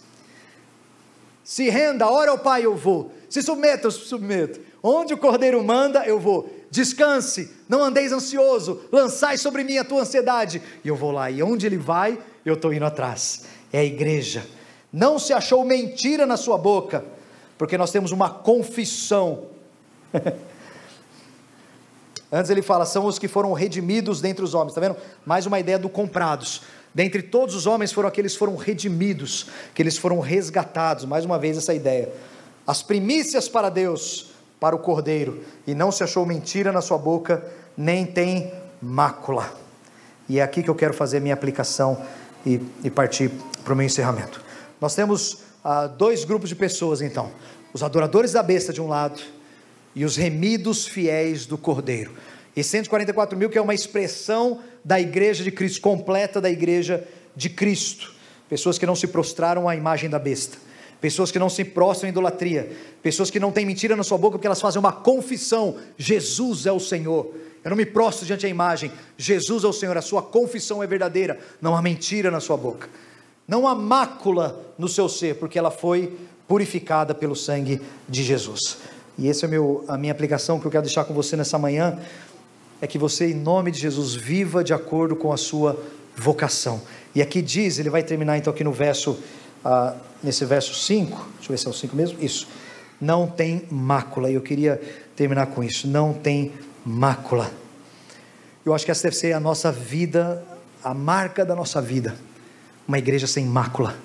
Se renda, ora ao Pai, eu vou. Se submeta, eu submeto. Onde o Cordeiro manda, eu vou. Descanse, não andeis ansioso, lançai sobre mim a tua ansiedade, e eu vou lá. E onde ele vai, eu estou indo atrás. É a igreja. Não se achou mentira na sua boca, porque nós temos uma confissão. Antes ele fala: são os que foram redimidos dentre os homens. Está vendo? Mais uma ideia do comprados. Dentre todos os homens foram aqueles que foram redimidos, que eles foram resgatados. Mais uma vez essa ideia. As primícias para Deus, para o Cordeiro. E não se achou mentira na sua boca, nem tem mácula. E é aqui que eu quero fazer a minha aplicação e partir para o meu encerramento. Nós temos dois grupos de pessoas então: os adoradores da besta de um lado, e os remidos fiéis do Cordeiro. E 144 mil, que é uma expressão da igreja de Cristo, completa da igreja de Cristo. Pessoas que não se prostraram à imagem da besta, pessoas que não se prostram em idolatria, pessoas que não têm mentira na sua boca, porque elas fazem uma confissão: Jesus é o Senhor, eu não me prostro diante da imagem, Jesus é o Senhor. A sua confissão é verdadeira, não há mentira na sua boca, não há mácula no seu ser, porque ela foi purificada pelo sangue de Jesus. E essa é a minha aplicação que eu quero deixar com você nessa manhã, é que você, em nome de Jesus, viva de acordo com a sua vocação. E aqui diz, ele vai terminar então aqui no verso, nesse verso 5, deixa eu ver se é o 5 mesmo, isso, não tem mácula. E eu queria terminar com isso: não tem mácula. Eu acho que essa deve ser a nossa vida, a marca da nossa vida, uma igreja sem mácula,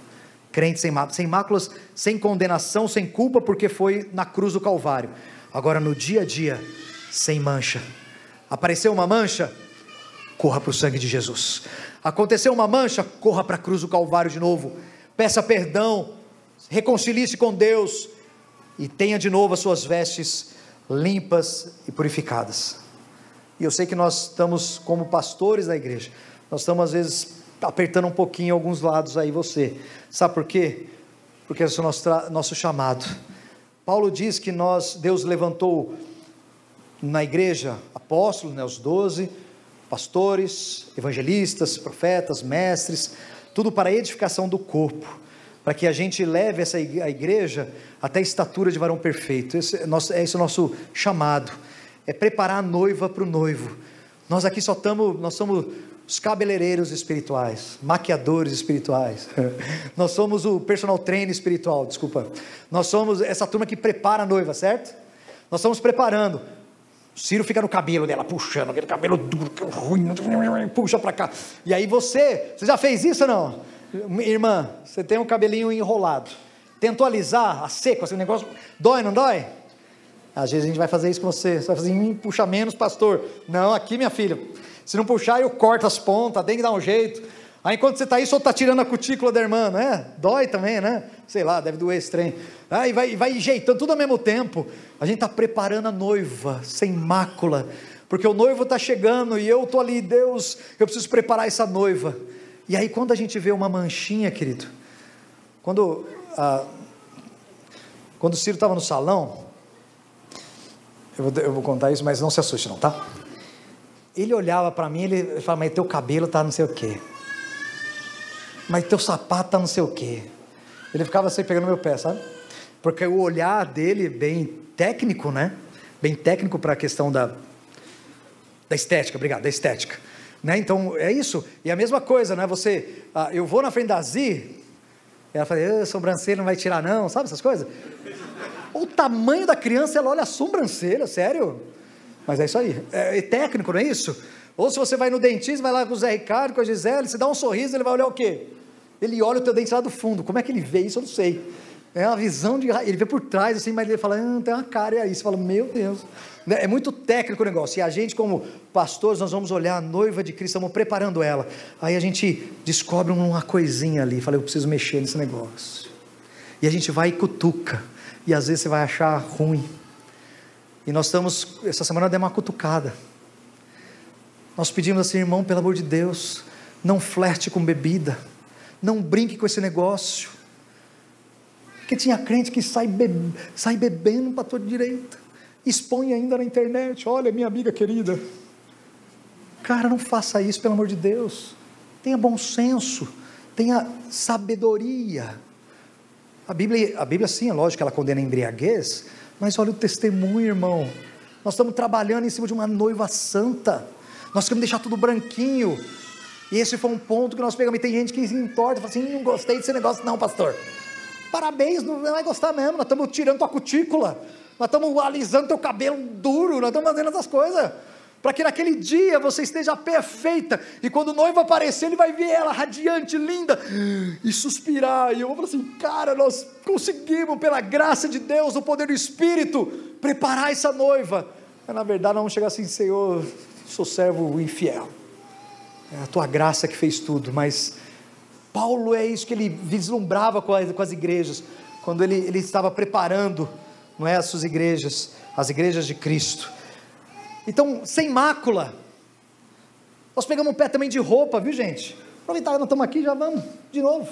crente sem máculas, sem condenação, sem culpa, porque foi na cruz do Calvário. Agora no dia a dia, sem mancha. Apareceu uma mancha, corra para o sangue de Jesus. Aconteceu uma mancha, corra para a cruz do Calvário de novo, peça perdão, reconcilie-se com Deus, e tenha de novo as suas vestes limpas e purificadas. E eu sei que nós estamos, como pastores da igreja, nós estamos às vezes apertando um pouquinho em alguns lados aí você, sabe por quê? Porque esse é o nosso chamado. Paulo diz que Deus levantou na igreja apóstolos, os 12, pastores, evangelistas, profetas, mestres, tudo para a edificação do corpo, para que a gente leve a igreja até a estatura de varão perfeito. Esse é o nosso chamado, é preparar a noiva para o noivo. Nós aqui nós somos os cabeleireiros espirituais, maquiadores espirituais, nós somos o personal trainer espiritual, desculpa, nós somos essa turma que prepara a noiva, certo? Nós estamos preparando. O Ciro fica no cabelo dela, puxando, aquele cabelo duro, ruim, puxa para cá, e aí você já fez isso ou não? Irmã, você tem um cabelinho enrolado, tentou alisar, a seco, assim, o negócio, dói, não dói? Às vezes a gente vai fazer isso com você vai fazer, puxa menos, pastor. Não, aqui minha filha, se não puxar eu corto as pontas, tem que dar um jeito. Aí enquanto você está aí, só está tirando a cutícula da irmã, né? Dói também, né? Sei lá, deve doer esse trem. Aí vai enjeitando tudo ao mesmo tempo. A gente está preparando a noiva, sem mácula, porque o noivo está chegando e eu estou ali, Deus, eu preciso preparar essa noiva. E aí quando a gente vê uma manchinha, querido, quando o Ciro estava no salão, eu vou contar isso, mas não se assuste não, tá? Ele olhava para mim, ele falava: mas teu cabelo está não sei o quê, mas teu sapato está não sei o quê. Ele ficava assim pegando meu pé, sabe? Porque o olhar dele, bem técnico, né? Bem técnico para a questão da estética, obrigado, da estética, né? Então é isso, e a mesma coisa, né? Eu vou na frente da Zi, ela fala: sobrancelha não vai tirar não, sabe essas coisas? O tamanho da criança, ela olha a sobrancelha, sério? Mas é isso aí, é técnico, não é isso? Ou se você vai no dentista, vai lá com o Zé Ricardo, com a Gisele, você dá um sorriso, ele vai olhar o quê? Ele olha o teu dente lá do fundo. Como é que ele vê isso? Eu não sei. É uma visão ele vê por trás assim, mas ele fala: tem uma cara aí. Você fala: meu Deus, é muito técnico o negócio. E a gente, como pastores, nós vamos olhar a noiva de Cristo, estamos preparando ela. Aí a gente descobre uma coisinha ali, fala: eu preciso mexer nesse negócio. e a gente vai e cutuca, e às vezes você vai achar ruim, e nós estamos, essa semana demos uma cutucada, nós pedimos assim, irmão, pelo amor de Deus, não flerte com bebida, não brinque com esse negócio, porque tinha crente que sai bebendo para todo direito, expõe ainda na internet, olha minha amiga querida, cara, não faça isso pelo amor de Deus, tenha bom senso, tenha sabedoria, a Bíblia sim, é lógico que ela condena a embriaguez, mas olha o testemunho, irmão, nós estamos trabalhando em cima de uma noiva santa, nós queremos deixar tudo branquinho, e esse foi um ponto que nós pegamos, e tem gente que se entorta, fala assim, não gostei desse negócio não, pastor, parabéns, não vai gostar mesmo, nós estamos tirando tua cutícula, nós estamos alisando teu cabelo duro, nós estamos fazendo essas coisas, para que naquele dia você esteja perfeita, e quando o noivo aparecer, ele vai ver ela radiante, linda, e suspirar, e eu vou falar assim, cara, nós conseguimos, pela graça de Deus, o poder do Espírito, preparar essa noiva, mas na verdade nós vamos chegar assim, Senhor, sou servo infiel, é a tua graça que fez tudo, mas Paulo é isso que ele vislumbrava com as igrejas, quando ele estava preparando, não é, as suas igrejas, as igrejas de Cristo. Então, sem mácula, nós pegamos um pé também de roupa, viu gente? Aproveitar que nós estamos aqui, já vamos, de novo,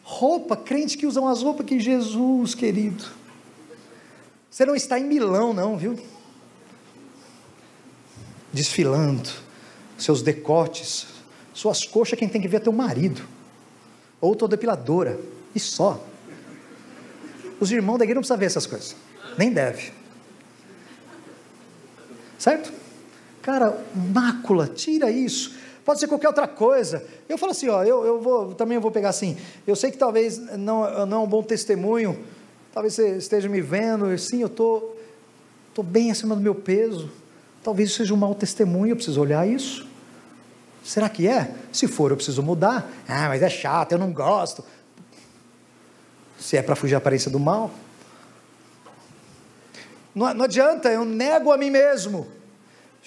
roupa, crentes que usam as roupas que Jesus, querido, você não está em Milão não, viu? Desfilando, seus decotes, suas coxas, quem tem que ver é teu marido, ou tua depiladora, e só, os irmãos da igreja não precisam ver essas coisas, nem deve, certo? Cara, mácula, tira isso, pode ser qualquer outra coisa, eu falo assim, ó, eu vou pegar assim, eu sei que talvez não é um bom testemunho, talvez você esteja me vendo, sim, eu estou bem acima do meu peso, talvez isso seja um mau testemunho, eu preciso olhar isso, será que é? Se for eu preciso mudar, mas é chato, eu não gosto, se é para fugir da aparência do mal, não adianta, eu nego a mim mesmo,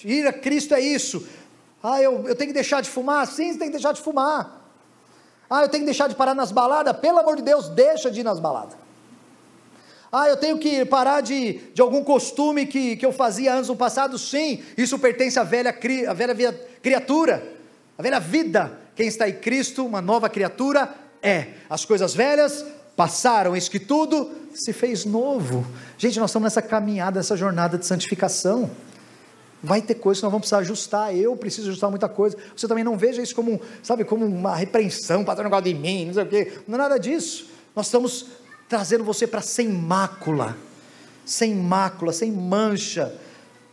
ir a Cristo é isso, eu tenho que deixar de fumar, sim, você tem que deixar de fumar, eu tenho que deixar de parar nas baladas, pelo amor de Deus, deixa de ir nas baladas, eu tenho que parar de algum costume que eu fazia anos no passado, sim, isso pertence à velha criatura, a velha vida, quem está em Cristo, uma nova criatura as coisas velhas passaram, eis que tudo se fez novo. Gente, nós estamos nessa caminhada, nessa jornada de santificação, vai ter coisas que nós vamos precisar ajustar, eu preciso ajustar muita coisa, você também não veja isso como, sabe, como uma repreensão, para não gosta de mim, não sei o quê, não é nada disso, nós estamos trazendo você para sem mácula, sem mancha,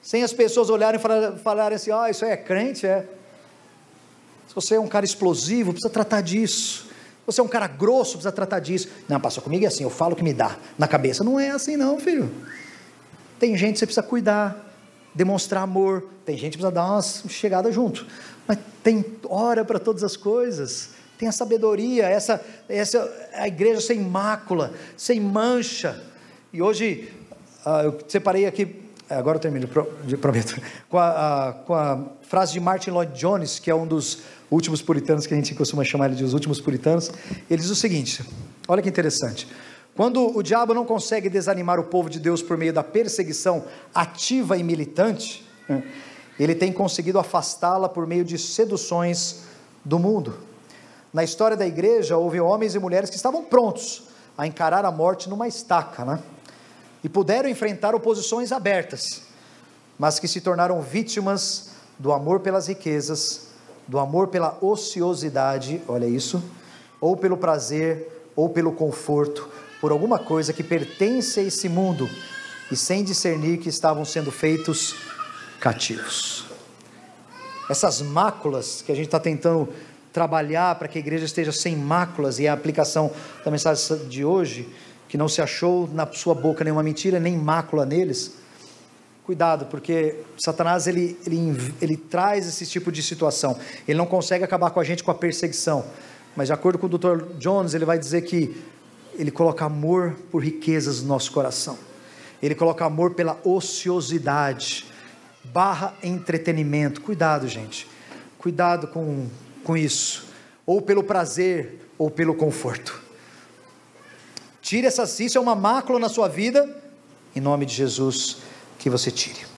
sem as pessoas olharem e falarem assim, isso aí é crente, se você é um cara explosivo, precisa tratar disso, você é um cara grosso, precisa tratar disso, não pastor, comigo é assim, eu falo o que me dá na cabeça, não é assim não filho, tem gente que você precisa cuidar, demonstrar amor, tem gente que precisa dar umas chegadas junto, mas tem hora para todas as coisas, tem a sabedoria, essa a igreja sem mácula, sem mancha, e hoje, eu separei aqui, agora eu termino, prometo, com a frase de Martin Lloyd Jones, que é um dos últimos puritanos, que a gente costuma chamar ele de os últimos puritanos, ele diz o seguinte, olha que interessante, quando o diabo não consegue desanimar o povo de Deus por meio da perseguição ativa e militante, ele tem conseguido afastá-la por meio de seduções do mundo. Na história da igreja, houve homens e mulheres que estavam prontos a encarar a morte numa estaca, e puderam enfrentar oposições abertas, mas que se tornaram vítimas do amor pelas riquezas, do amor pela ociosidade, olha isso, ou pelo prazer, ou pelo conforto, por alguma coisa que pertence a esse mundo, e sem discernir que estavam sendo feitos cativos. Essas máculas que a gente está tentando trabalhar para que a igreja esteja sem máculas, e a aplicação da mensagem de hoje, que não se achou na sua boca nenhuma mentira, nem mácula neles, cuidado, porque Satanás ele traz esse tipo de situação, ele não consegue acabar com a gente com a perseguição, mas de acordo com o Dr. Jones, ele vai dizer que ele coloca amor por riquezas no nosso coração, ele coloca amor pela ociosidade, / entretenimento, cuidado gente, cuidado com isso, ou pelo prazer, ou pelo conforto, Tire essa, se isso é uma mácula na sua vida, em nome de Jesus, que você tire.